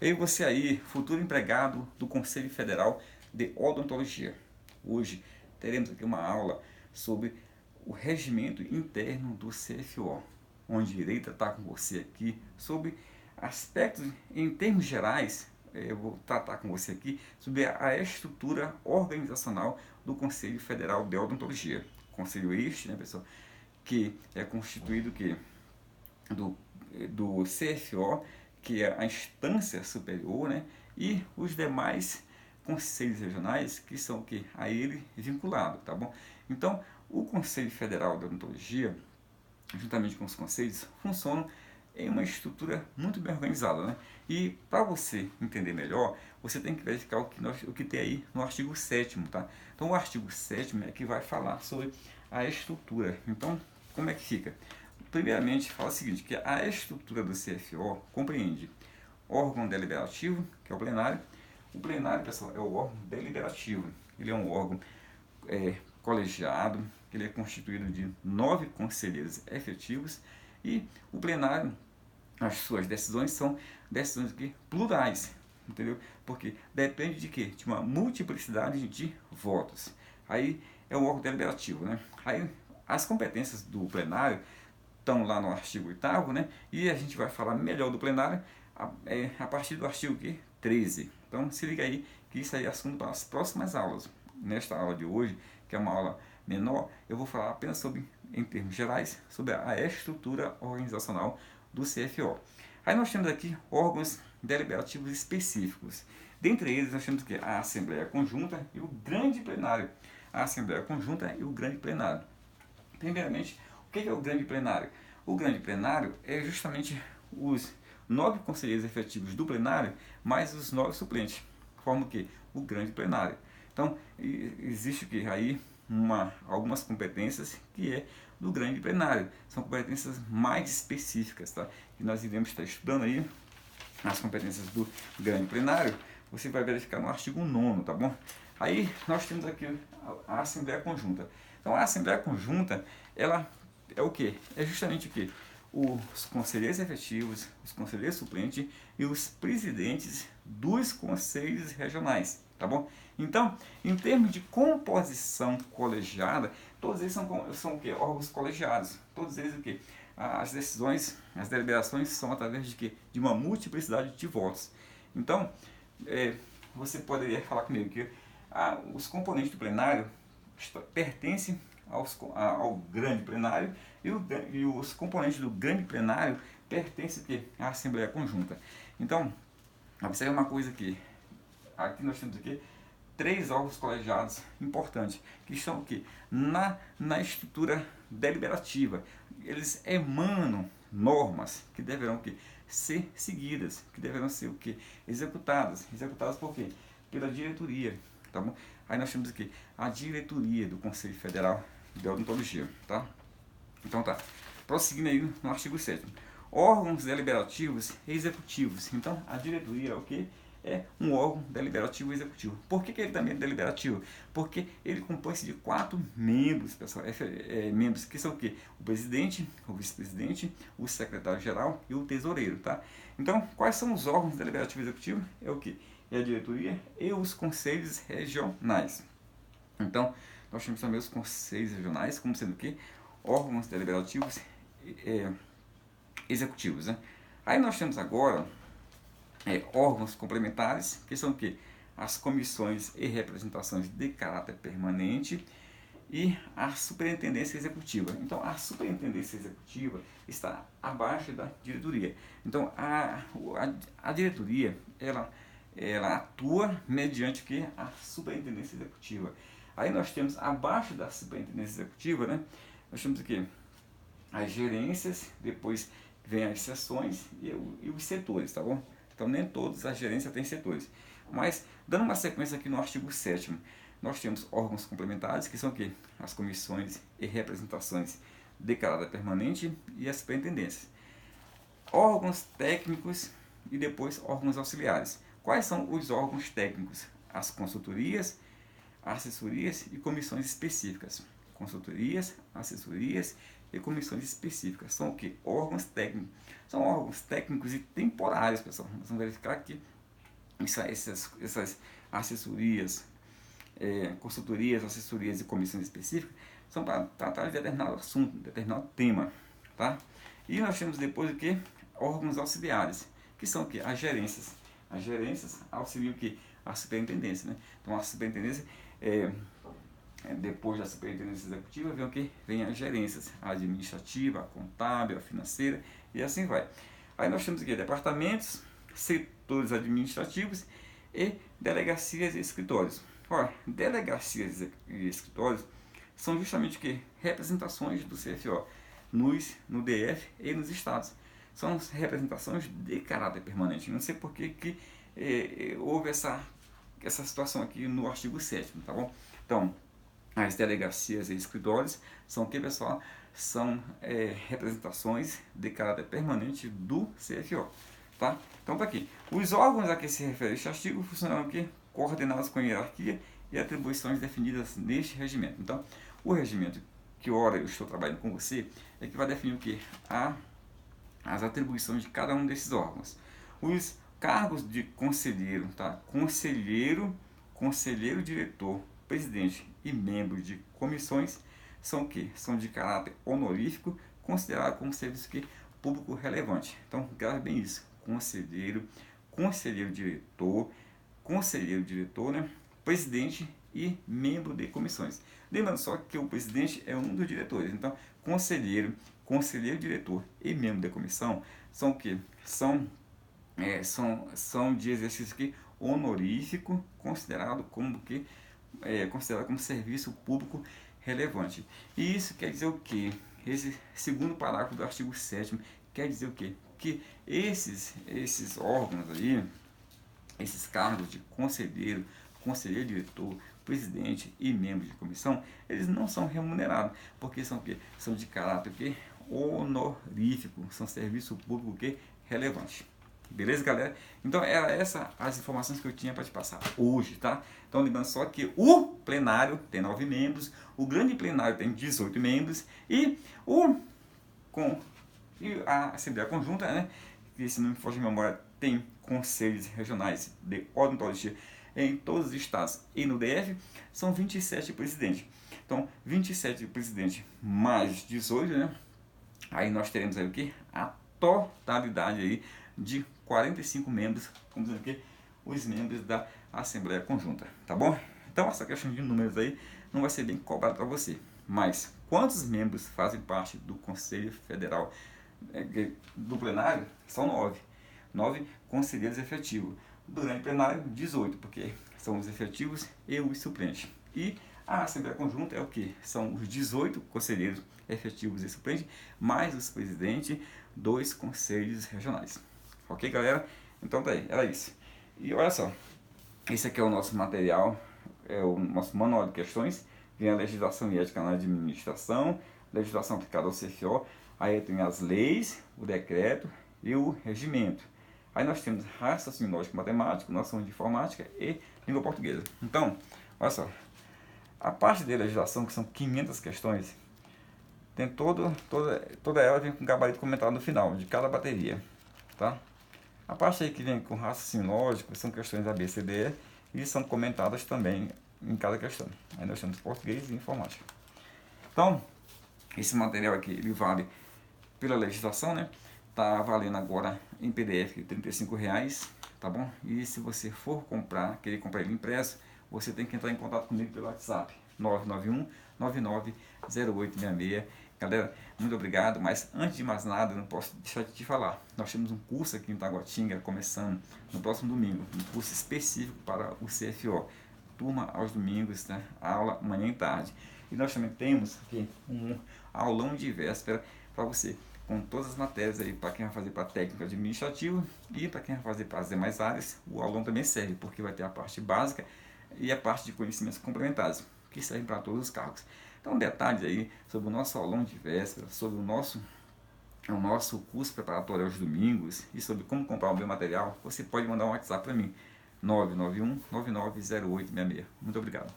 Eu e você aí, futuro empregado do Conselho Federal de Odontologia. Hoje teremos aqui uma aula sobre o regimento interno do CFO, onde irei tratar com você aqui sobre aspectos em termos gerais. Eu vou tratar com você aqui sobre a estrutura organizacional do Conselho Federal de Odontologia. Conselho este, né, pessoal, que é constituído do, do CFO, que é a instância superior, né? E os demais conselhos regionais que são que a ele vinculados, tá bom? Então, o Conselho Federal de Odontologia, juntamente com os conselhos, funcionam em uma estrutura muito bem organizada, né? E para você entender melhor, você tem que verificar o que tem aí no artigo 7º, tá? Então, o artigo 7º é que vai falar sobre a estrutura. Então, como é que fica? Primeiramente, fala o seguinte, que a estrutura do CFO compreende órgão deliberativo, que é o plenário. O plenário, pessoal, é o órgão deliberativo. Ele é um órgão colegiado, ele é constituído de 9 conselheiros efetivos e o plenário, as suas decisões são decisões aqui plurais, entendeu? Porque depende de quê? De uma multiplicidade de votos. Aí é o órgão deliberativo, né? Aí as competências do plenário estão lá no artigo 8º, né? E a gente vai falar melhor do plenário a partir do artigo 13. Então se liga aí que isso aí é assunto para as próximas aulas. Nesta aula de hoje, que é uma aula menor, eu vou falar apenas sobre, em termos gerais, sobre a estrutura organizacional do CFO. Aí nós temos aqui órgãos deliberativos específicos. Dentre eles nós temos a Assembleia Conjunta e o Grande Plenário. A Assembleia Conjunta e o Grande Plenário. Primeiramente, o que é o grande plenário? O grande plenário é justamente os 9 conselheiros efetivos do plenário, mais os 9 suplentes. Forma o que? O grande plenário. Então, existe aí algumas competências que é do grande plenário. São competências mais específicas, tá? Que nós iremos estar estudando aí as competências do grande plenário. Você vai verificar no artigo 9º, tá bom? Aí nós temos aqui a Assembleia Conjunta. Então a Assembleia Conjunta, ela é o que? É justamente o que? Os conselheiros efetivos, os conselheiros suplentes e os presidentes dos conselhos regionais, tá bom? Então, em termos de composição colegiada, todos eles são o que? Órgãos colegiados. Todos eles o que? As decisões, as deliberações são através de quê? De uma multiplicidade de votos. Então, você poderia falar comigo que os componentes do plenário pertencem ao grande plenário e os componentes do grande plenário pertencem à Assembleia Conjunta. Então, observe uma coisa aqui nós temos aqui 3 órgãos colegiados importantes, que estão aqui na estrutura deliberativa. Eles emanam normas que deverão ser seguidas, que deverão ser executadas. Executadas por quê? Pela diretoria, tá bom? Aí nós temos aqui a diretoria do Conselho Federal de Odontologia, tá? Então tá. Prosseguindo aí no artigo 7º. Órgãos deliberativos e executivos. Então a diretoria é o que? É um órgão deliberativo e executivo. Por que ele também é deliberativo? Porque ele compõe-se de 4 membros, pessoal. Membros que são o quê? O presidente, o vice-presidente, o secretário-geral e o tesoureiro, tá? Então, quais são os órgãos deliberativos e executivos? É o que? É a diretoria e os conselhos regionais. Então, nós temos também os conselhos regionais, como sendo o quê? Órgãos deliberativos executivos, né? Aí nós temos agora órgãos complementares, que são o quê? As comissões e representações de caráter permanente e a superintendência executiva. Então, a superintendência executiva está abaixo da diretoria. Então, a diretoria, ela atua mediante a superintendência executiva. Aí nós temos, abaixo da superintendência executiva, né, nós temos aqui as gerências, depois vem as seções e os setores, tá bom? Então nem todas as gerências têm setores. Mas, dando uma sequência aqui no artigo 7º, nós temos órgãos complementares, que são o quê? As comissões e representações de caráter permanente e as superintendências. Órgãos técnicos e depois órgãos auxiliares. Quais são os órgãos técnicos? As consultorias, assessorias e comissões específicas. Consultorias, assessorias e comissões específicas. São o que? Órgãos técnicos. São órgãos técnicos e temporários, pessoal. Nós vamos verificar que essas assessorias, consultorias, assessorias e comissões específicas são para tratar de determinado assunto, determinado tema, tá? E nós temos depois o que? Órgãos auxiliares, que são o que? As gerências. As gerências auxiliam o que? A superintendência, né? Então a superintendência, depois da superintendência executiva, vem o que? Vem as gerências, a administrativa, a contábil, a financeira e assim vai. Aí nós temos aqui departamentos, setores administrativos e delegacias e escritórios. Olha, delegacias e escritórios são justamente o que? Representações do CFO no DF e nos estados. São representações de caráter permanente. Não sei por que houve essa situação aqui no artigo 7º, tá bom? Então, as delegacias e escritórios são o que, pessoal? São representações de caráter permanente do CFO, tá? Então, tá aqui. Os órgãos a que se refere este artigo funcionam aqui, coordenados com hierarquia e atribuições definidas neste regimento. Então, o regimento que ora eu estou trabalhando com você é que vai definir o que? As atribuições de cada um desses órgãos. Os cargos de conselheiro, tá? Conselheiro, diretor, presidente e membro de comissões são o que? São de caráter honorífico, considerado como serviço público relevante. Então, grave bem isso. Conselheiro, diretor, né? Presidente e membro de comissões. Lembrando só que o presidente é um dos diretores. Então, conselheiro, diretor e membro da comissão são o que? São de exercício honorífico, considerado como serviço público relevante. E isso quer dizer o que? Esse segundo parágrafo do artigo 7º quer dizer o quê? Que esses órgãos aí, esses cargos de conselheiro, diretor, presidente e membro de comissão, eles não são remunerados, porque são de caráter honorífico, são serviço público relevante. Beleza, galera? Então, era essa as informações que eu tinha para te passar hoje, tá? Então, lembrando só que o plenário tem 9 membros, o grande plenário tem 18 membros e a Assembleia Conjunta, né, que se não me foge de memória, tem conselhos regionais de odontologia em todos os estados e no DF, são 27 presidentes. Então, 27 presidentes mais 18, né? Aí nós teremos aí o que? A totalidade aí de 45 membros, como dizendo aqui, os membros da Assembleia Conjunta, tá bom? Então, essa questão de números aí não vai ser bem cobrada para você. Mas, quantos membros fazem parte do Conselho Federal do plenário? São 9. 9 conselheiros efetivos. Durante o plenário, 18, porque são os efetivos e os suplentes. E a Assembleia Conjunta é o que? São os 18 conselheiros efetivos e suplentes, mais os presidentes dos conselhos regionais. Ok, galera? Então tá aí, era isso. E olha só, esse aqui é o nosso material, é o nosso manual de questões. Vem a legislação e ética na administração, legislação aplicada ao CFO, aí tem as leis, o decreto e o regimento. Aí nós temos raciocínio lógico matemático, noção de informática e língua portuguesa. Então, olha só, a parte de legislação, que são 500 questões, tem toda ela vem com gabarito comentado no final, de cada bateria, tá? A parte aí que vem com raciocínio lógico, são questões A, B, C, D, e são comentadas também em cada questão. Aí nós temos português e informática. Então, esse material aqui, ele vale pela legislação, né? Tá valendo agora em PDF R$ 35,00, tá bom? E se você for querer comprar ele impresso, você tem que entrar em contato comigo pelo WhatsApp, 991-990866. Galera, muito obrigado, mas antes de mais nada, eu não posso deixar de te falar. Nós temos um curso aqui em Taguatinga, começando no próximo domingo, um curso específico para o CFO. Turma aos domingos, né? Aula manhã e tarde. E nós também temos aqui um aulão de véspera para você, com todas as matérias aí, para quem vai fazer para técnico administrativo e para quem vai fazer para as demais áreas. O aulão também serve, porque vai ter a parte básica e a parte de conhecimentos complementares, que servem para todos os cargos. Então, detalhes aí sobre o nosso aulão de véspera, sobre o nosso curso preparatório aos domingos e sobre como comprar o meu material, você pode mandar um WhatsApp para mim, 991-990866. Muito obrigado.